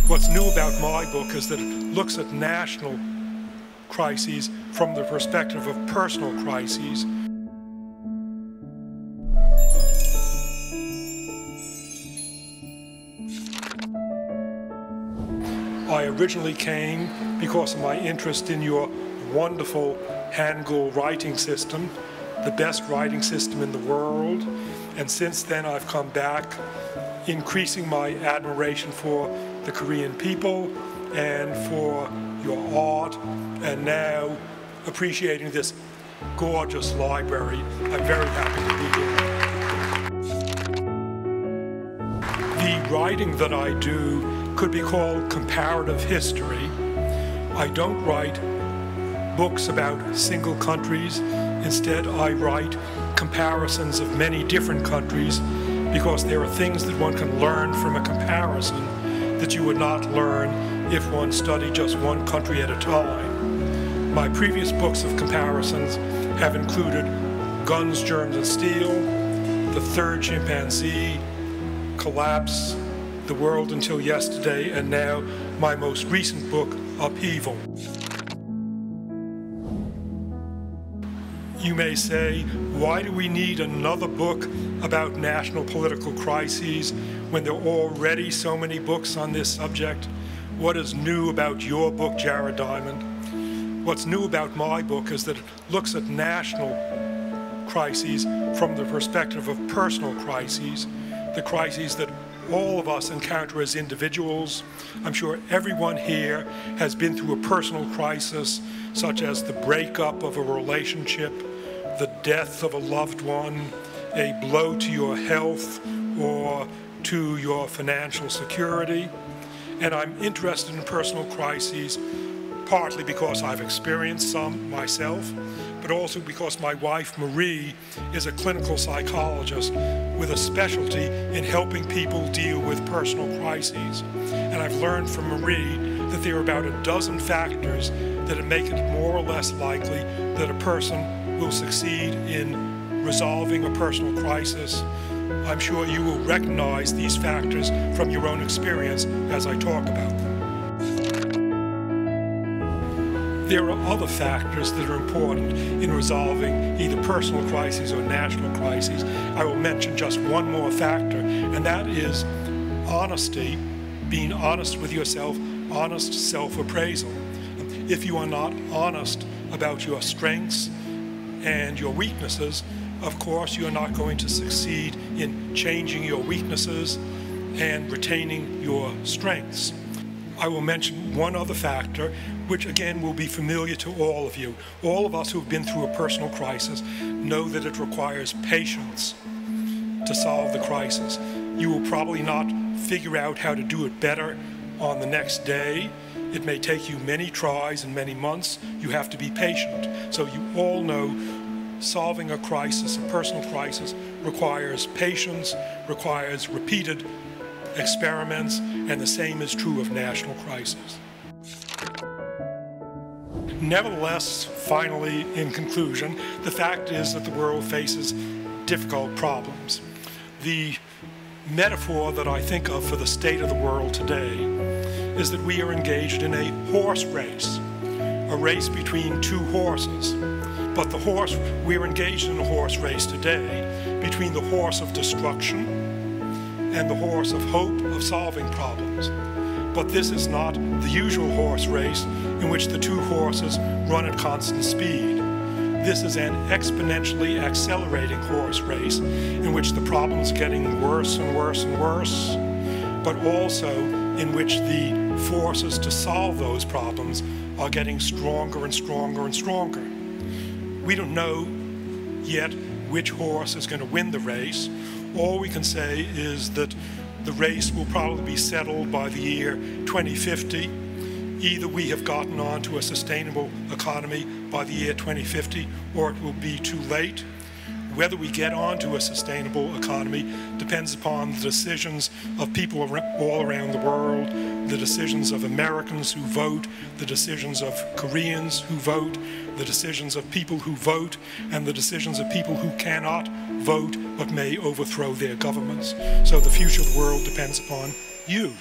What's new about my book is that it looks at national crises from the perspective of personal crises. I originally came because of my interest in your wonderful Hangul writing system, the best writing system in the world, and since then I've come back increasing my admiration for the Korean people and for your art, and now appreciating this gorgeous library. I'm very happy to be here. The writing that I do could be called comparative history. I don't write books about single countries. Instead, I write comparisons of many different countries because there are things that one can learn from a comparison that you would not learn if one studied just one country at a time. My previous books of comparisons have included Guns, Germs, and Steel, The Third Chimpanzee, Collapse, The World Until Yesterday, and now my most recent book, Upheaval. You may say, why do we need another book about national political crises when there are already so many books on this subject? What is new about your book, Jared Diamond? What's new about my book is that it looks at national crises from the perspective of personal crises, the crises that all of us encounter as individuals. I'm sure everyone here has been through a personal crisis, such as the breakup of a relationship, the death of a loved one, a blow to your health or to your financial security. And I'm interested in personal crises partly because I've experienced some myself, but also because my wife, Marie, is a clinical psychologist with a specialty in helping people deal with personal crises. And I've learned from Marie that there are about a dozen factors that make it more or less likely that a person will succeed in resolving a personal crisis. I'm sure you will recognize these factors from your own experience as I talk about them. There are other factors that are important in resolving either personal crises or national crises. I will mention just one more factor, and that is honesty, being honest with yourself, honest self-appraisal. If you are not honest about your strengths and your weaknesses, of course you are not going to succeed in changing your weaknesses and retaining your strengths. I will mention one other factor, which again will be familiar to all of you. All of us who have been through a personal crisis know that it requires patience to solve the crisis. You will probably not figure out how to do it better on the next day. It may take you many tries and many months. You have to be patient. So you all know solving a crisis, a personal crisis, requires patience, requires repeated experiments, and the same is true of national crises. Nevertheless, finally, in conclusion, the fact is that the world faces difficult problems. The metaphor that I think of for the state of the world today is that we are engaged in a horse race, a race between two horses. But we're engaged in a horse race today between the horse of destruction and the horse of hope of solving problems. But this is not the usual horse race in which the two horses run at constant speed. This is an exponentially accelerating horse race in which the problems are getting worse and worse and worse, but also in which the forces to solve those problems are getting stronger and stronger and stronger. We don't know yet which horse is going to win the race. All we can say is that the race will probably be settled by the year 2050. Either we have gotten on to a sustainable economy by the year 2050, or it will be too late. Whether we get onto a sustainable economy depends upon the decisions of people all around the world, the decisions of Americans who vote, the decisions of Koreans who vote, the decisions of people who vote, and the decisions of people who cannot vote but may overthrow their governments. So the future of the world depends upon you.